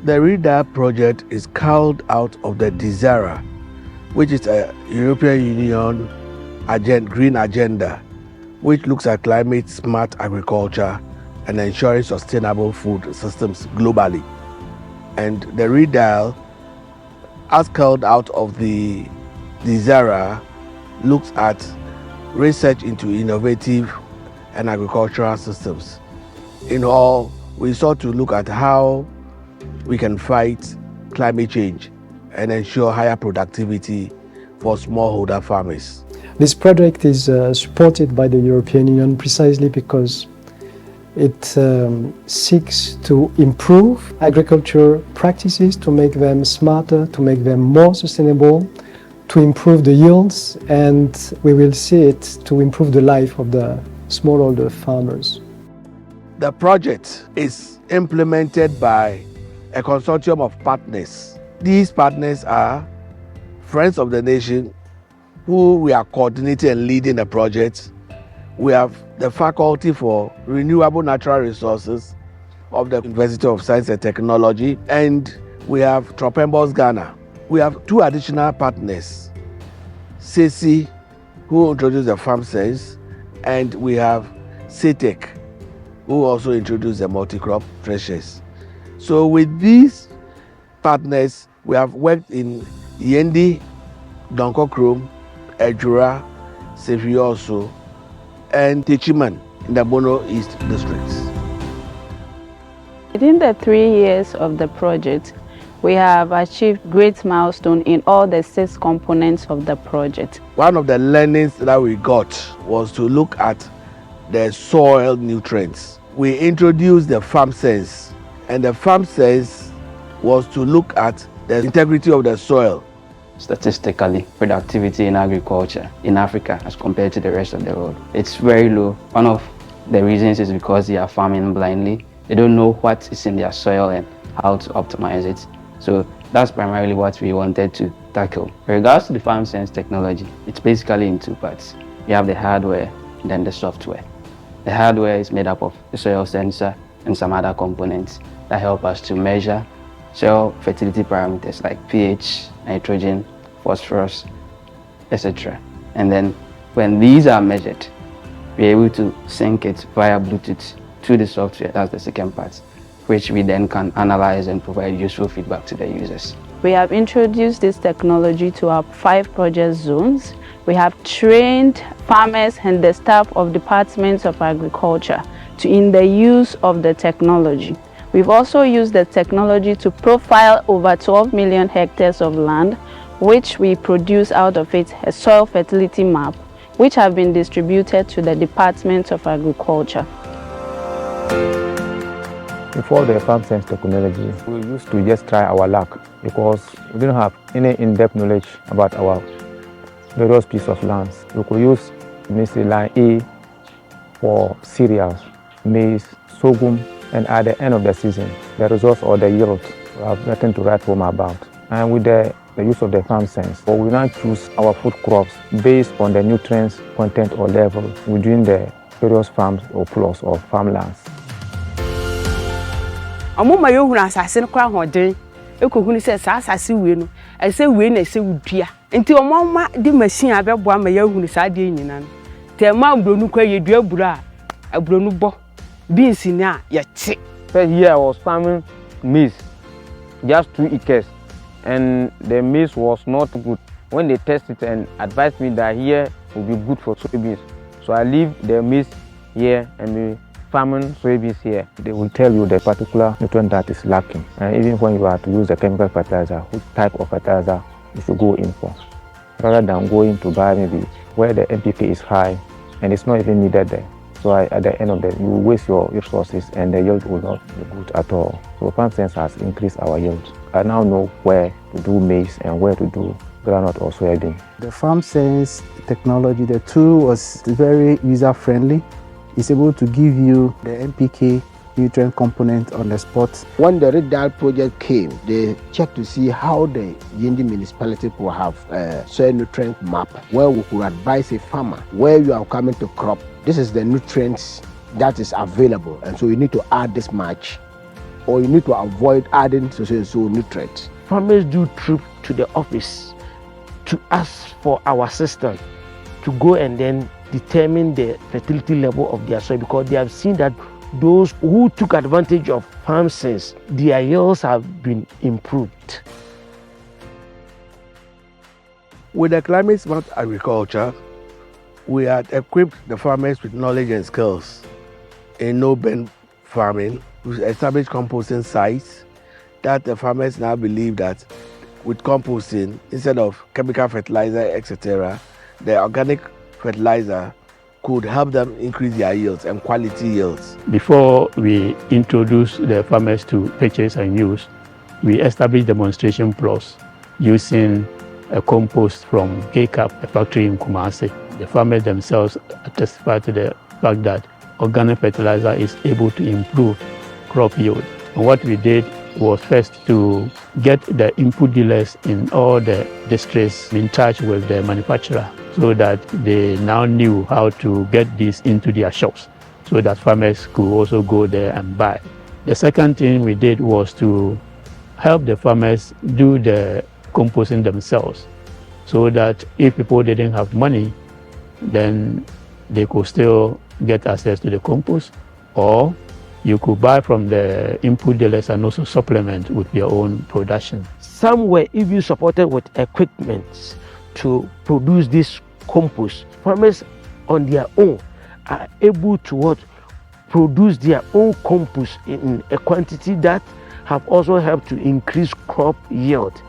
The ReDIAL project is carved out of the DESIRA, which is a European Union green agenda, which looks at climate-smart agriculture and ensuring sustainable food systems globally. And the ReDIAL, as carved out of the DESIRA, looks at research into innovative and agricultural systems. In all, we sought to look at how we can fight climate change and ensure higher productivity for smallholder farmers. This project is supported by the European Union precisely because it seeks to improve agriculture practices, to make them smarter, to make them more sustainable, to improve the yields, and we will see it to improve the life of the smallholder farmers. The project is implemented by a consortium of partners. These partners are Friends of the Nation, who we are coordinating and leading the project. We have the Faculty for Renewable Natural Resources of the University of Science and Technology, and we have Tropembos Ghana. We have two additional partners, CECI, who introduced the farm sense, and we have CETEC, who also introduced the multi-crop threshers. So with these partners, we have worked in Yendi, Donkokrom, Ejura, Sefioso, and Techiman in the Bono East districts. Within the 3 years of the project, we have achieved great milestones in all the 6 components of the project. One of the learnings that we got was to look at the soil nutrients. We introduced the farm sense, and the farm sense was to look at the integrity of the soil. Statistically, productivity in agriculture in Africa as compared to the rest of the world, it's very low. One of the reasons is because they are farming blindly. They don't know what is in their soil and how to optimize it. So that's primarily what we wanted to tackle. In regards to the farm sense technology, it's basically in 2 parts. You have the hardware and then the software. The hardware is made up of the soil sensor and some other components that help us to measure soil fertility parameters like pH, nitrogen, phosphorus, etc. And then when these are measured, we're able to sync it via Bluetooth to the software. That's the second part, which we then can analyze and provide useful feedback to the users. We have introduced this technology to our 5 project zones. We have trained farmers and the staff of departments of agriculture in the use of the technology. We've also used the technology to profile over 12 million hectares of land, which we produce out of it a soil fertility map, which have been distributed to the departments of agriculture. Before the farm science technology, we used to just try our luck because we didn't have any in-depth knowledge about our various pieces of lands. We could use maybe line A for cereals, maize, sorghum, and at the end of the season, the results or the yield, we have nothing to write home about. And with the use of the farm sense, we now choose our food crops based on the nutrients content or level within the various farms or plots or farmlands. Amoma yohunu asase no kwa hoden ekohunu se sa asase we no ese we na ese wudua nti omoma di machine abebo ama yahunu sa de nyina no tema bronu kwa yedua bura abronu bo beans ni a ye che. First year I was farming maize, just 2 acres, and the maize was not good. When they tested and advised me that here will be good for soybeans, so I leave the maize here and be farming soybeans here. They will tell you the particular nutrient that is lacking, and even when you are to use a chemical fertilizer, which type of fertilizer you should go in for, rather than going to buy maybe where the NPK is high and it's not even needed there. So at the end of the day, you will waste your resources and the yield will not be good at all. So farm sense has increased our yield. I now know where to do maize and where to do groundnut or soybean. The farm sense technology, the tool was very user-friendly. It's able to give you the NPK nutrient component on the spot. When the ReDIAL project came, they checked to see how the Yendi municipality will have a soil nutrient map where we could advise a farmer where you are coming to crop. This is the nutrients that is available, and so you need to add this much or you need to avoid adding so nutrients. Farmers do trip to the office to ask for our assistance to go and then determine the fertility level of their soil, because they have seen that those who took advantage of farm sense, their yields have been improved. With the climate smart agriculture, we had equipped the farmers with knowledge and skills in no-burn farming. We established composting sites that the farmers now believe that with composting, instead of chemical fertilizer, etc., the organic fertilizer could help them increase their yields and quality yields. Before we introduce the farmers to purchase and use, we established demonstration plots using a compost from KCAP, a factory in Kumasi. The farmers themselves testify to the fact that organic fertilizer is able to improve crop yield. And what we did was first to get the input dealers in all the districts in touch with the manufacturer, so that they now knew how to get this into their shops, so that farmers could also go there and buy. The second thing we did was to help the farmers do the composting themselves, so that if people didn't have money, then they could still get access to the compost, or you could buy from the input dealers and also supplement with your own production. Some were even supported with equipment to produce this compost. Farmers on their own are able to produce their own compost in a quantity that have also helped to increase crop yield.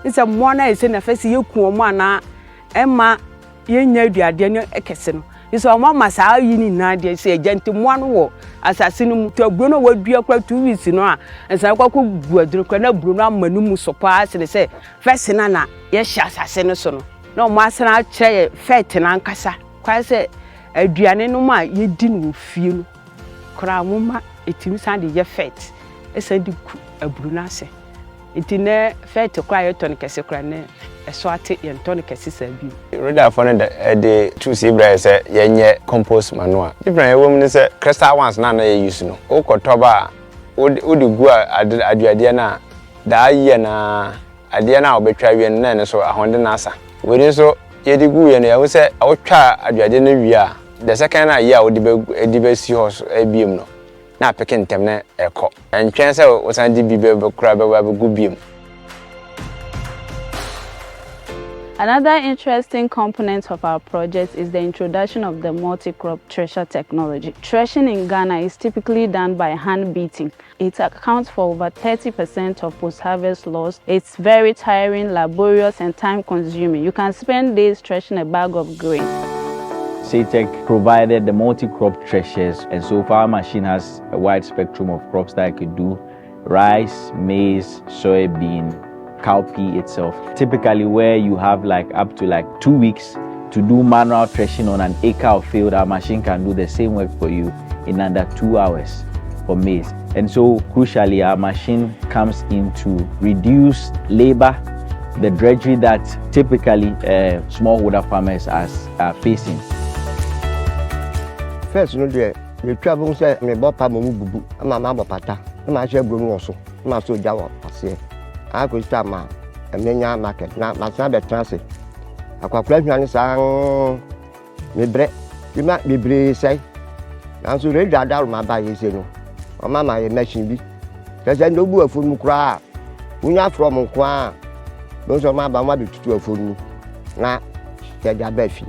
It's a one is in a face you kumana Emma yenya duade ekese. It's a mama sa yini na de say gentle one wo asasinu to bruno wo dua kwa 2 weeks no a ensa kwa ko guaduro kwa na bruno amanu mu sopa se say first na ye hya asase no so no na mo asena kire fet na nkasa kwa se aduane no ma ye di no fie no kra mo ma etimi san de ye fet esa di ku abruno ase itine fet kwa ye ton kese kra ne so ate ye ton kese sabi ReDIAL for the two zebra say yenye compost manure different ewom ni say crystal ones na ye use no o kotoba o de gu aduade na da ye na ade na obetwa wie na ne so ahonde na asa we so ye de gu ye na ye say awotwa aduade na wie a the second na ye a o de be si horse ebiem no na peke ntem na ekọ entwen say o san di bi be kura be gu biem. Another interesting component of our project is the introduction of the multi-crop thresher technology. Threshing in Ghana is typically done by hand beating. It accounts for over 30% of post-harvest loss. It's very tiring, laborious, and time-consuming. You can spend days threshing a bag of grain. SATEC provided the multi-crop threshers, and so far our machine has a wide spectrum of crops that it could do: rice, maize, soybean, cowpea itself. Typically where you have up to 2 weeks to do manual threshing on an acre of field, our machine can do the same work for you in under 2 hours for maize. And so crucially, our machine comes in to reduce labor, the drudgery that typically smallholder farmers are facing. First, you travel say me bopa mo bubu ama ma bopata ma hye brom wo so ma so jawo pase a ko sta ma emenya market na ma sa be transit akwakura hwan sa me bre bi ma bibre sai na so ReDIAL ma ba ye se no o ma ye machine bi kase ndo bu afun mu kura unya from nko a no so ma ba ma bi tutu afun na ya ja ba fi.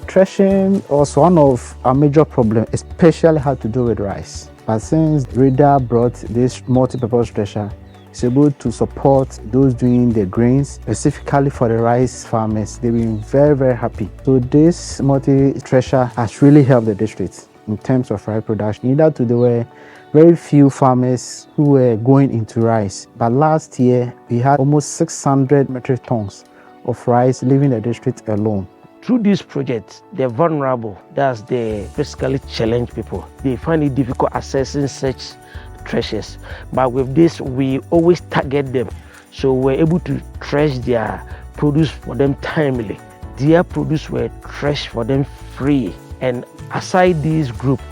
Threshing was one of our major problems, especially had to do with rice. But since ReDIAL brought this multi-purpose thresher, it's able to support those doing the grains, specifically for the rice farmers. They've been very, very happy. So this multi-thresher has really helped the district in terms of rice production. Either to there were very few farmers who were going into rice. But last year, we had almost 600 metric tons of rice leaving the district alone. Through this project, the vulnerable, that's the physically challenged people, they find it difficult accessing such threshers. But with this, we always target them. So we're able to thresh their produce for them timely. Their produce were threshed for them free. And aside this group,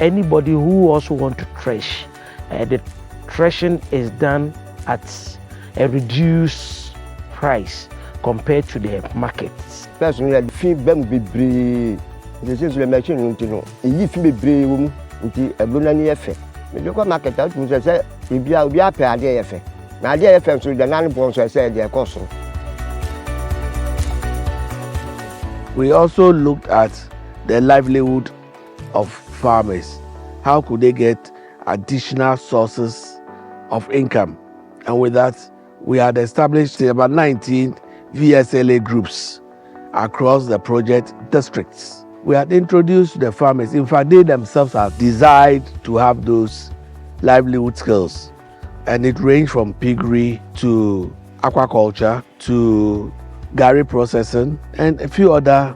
anybody who also want to thresh, the threshing is done at a reduced price compared to the markets. Personally, fi bem bebre. This is the machine no. Iyi fi bebre wo mu nti ebuna ni efe. Me go market out mu say obi apɛ ade efe. Na ade efe so the nan bon so say the cost. We also looked at the livelihood of farmers. How could they get additional sources of income? And with that, we had established about 19 VSLA groups across the project districts. We had introduced the farmers. In fact, they themselves have desired to have those livelihood skills. And it ranged from piggery to aquaculture to gari processing and a few other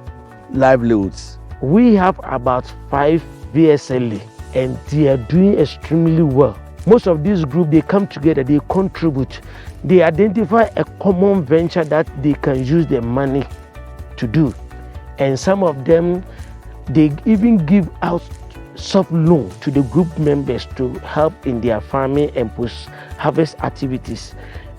livelihoods. We have about 5 VSLA and they are doing extremely well. Most of these groups, they come together, they contribute, they identify a common venture that they can use their money to do. And some of them, they even give out soft loan to the group members to help in their farming and post-harvest activities.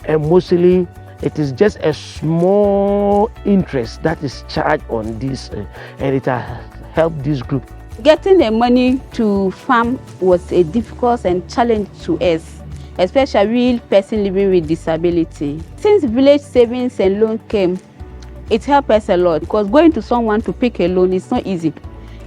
And mostly, it is just a small interest that is charged on this, and it has helped this group. Getting the money to farm was a difficult and challenge to us, especially real person living with disability. Since village savings and loan came, it helped us a lot because going to someone to pick a loan is not easy.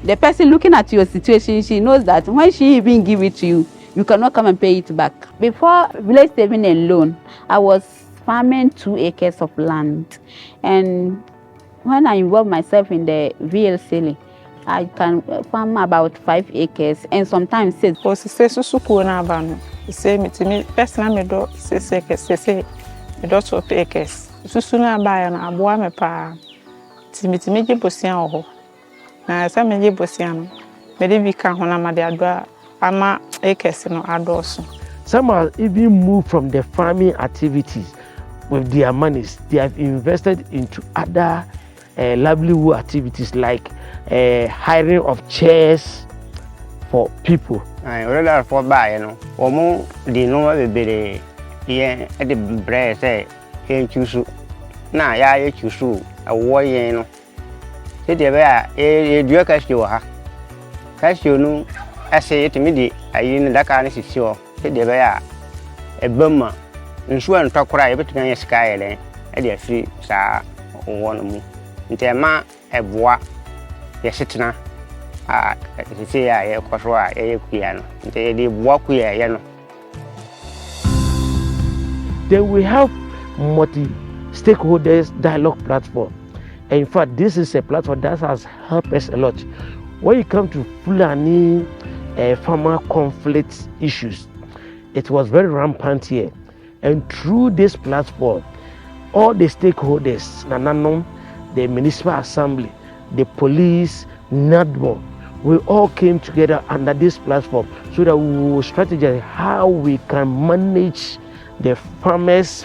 The person looking at your situation, she knows that when she even give it to you, you cannot come and pay it back. Before village saving and loan, I was farming 2 acres of land, and when I involve myself in the VLCL, I can farm about 5 acres and sometimes 6. Say me personal me do 6 acres, say me do 12 acres. Susu na buy na aboa me pa. Timitimi je bosian ho. Na say me je bosian no. Me dey bi ka ho na ma dey ado ama acres no adoso. Some have even moved from the farming activities with their monies. They have invested into other livelihood activities like hiring of chairs for people. I already for buy, you know. Omo di no be here at the bread say choose. Na ya choose a war yen no. Say the be do cashew ha. Cashew no I say it me di ayin da ka na sisi. Say the be a bumma. Nsu an takura e betu ya sika yele e de afiri sa won mu. Nti ma eboa ye setena say ya kwasho a ye kuya no. Nti de boa kuya ye no. Then we have multi-stakeholders dialogue platform. And in fact, this is a platform that has helped us a lot. When you come to Fulani farmer conflict issues, it was very rampant here. And through this platform, all the stakeholders, Nananom, the municipal assembly, the police, NADMO, we all came together under this platform so that we will strategize how we can manage the farmers'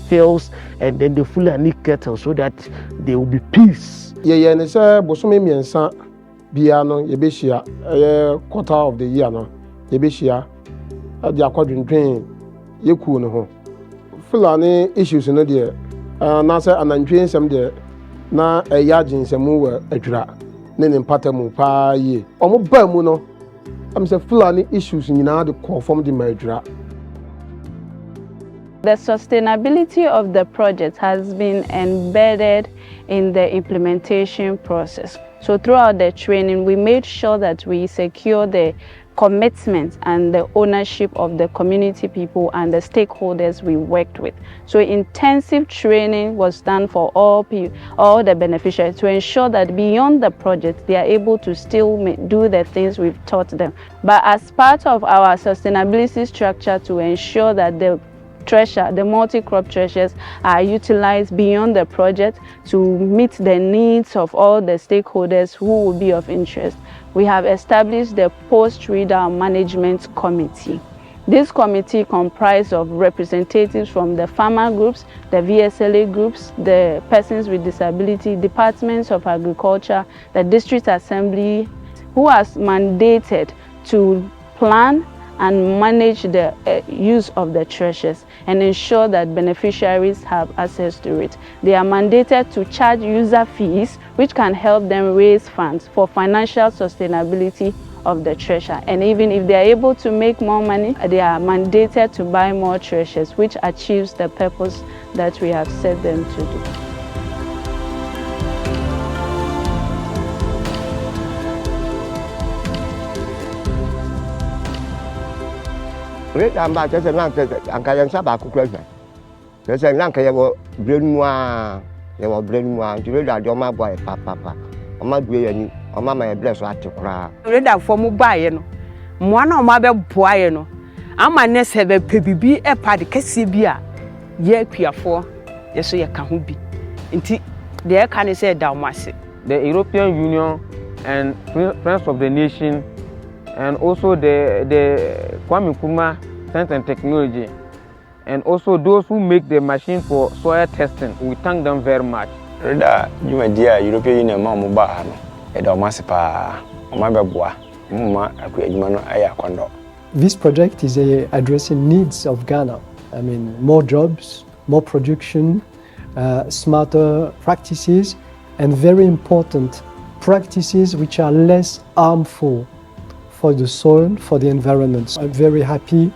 fields and then the Fulani cattle so that there will be peace. Yeah, and it's a Bosome Miensa Biano, Yebeshia, a quarter of the year now, Yebeshia, at the according drain, Yakuno. Fulani issues in the year, Nasa and drain some there, na a yardin some more a dra, Nen Patamu pa ye. Omo Bermuno, I'm saying Fulani issues in the conform the Madra. The sustainability of the project has been embedded in the implementation process. So throughout the training, we made sure that we secure the commitment and the ownership of the community people and the stakeholders we worked with. So intensive training was done for all the beneficiaries to ensure that beyond the project, they are able to still do the things we've taught them. But as part of our sustainability structure to ensure that the multi-crop treasures are utilized beyond the project to meet the needs of all the stakeholders who will be of interest, we have established the Post-ReDIAL Management Committee. This committee comprised of representatives from the farmer groups, the VSLA groups, the persons with disability, departments of agriculture, the district assembly, who has mandated to plan and manage the use of the treasures and ensure that beneficiaries have access to it. They are mandated to charge user fees, which can help them raise funds for financial sustainability of the treasure. And even if they are able to make more money, they are mandated to buy more treasures, which achieves the purpose that we have set them to do. ReDIAL Impact Story anka yɛn nsa baako kura hwɛ kyerɛ sɛ nanka yɛwɔ brɛ mu a nti ReDIAL deɛ ɔma aboa yɛ papapa ɔma due yɛ ni ɔma ma yɛ brɛ so ate koraa. ReDIAL fo mu baayɛ no mmoa na ɔma bɛboa yɛ no ama ne sɛ bɛpɛ bibi ɛpa de kɛseɛ bi a yɛ akuafoɔ yɛ so yɛka ho bi nti deɛ ɛka ne sɛ ɛda ɔmo ase. The European Union and Friends of the Nation and also the Kwame Nkrumah Science and Technology, and also those who make the machine for soil testing. We thank them very much. ReDIAL, you dear European Union, Mamma Bahano, Edomasipa, Omababua, Muma, Akuajumano, Ayakondo. This project is addressing needs of Ghana. I mean, more jobs, more production, smarter practices, and very important practices which are less harmful for the soil, for the environment. I'm very happy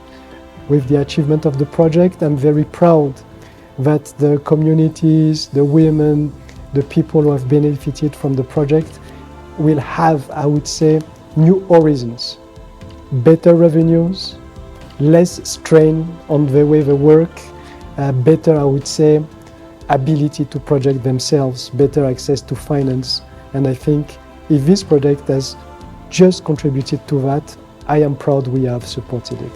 with the achievement of the project. I'm very proud that the communities, the women, the people who have benefited from the project will have, I would say, new horizons, better revenues, less strain on the way they work, better, I would say, ability to project themselves, better access to finance. And I think if this project has just contributed to that, I am proud we have supported it.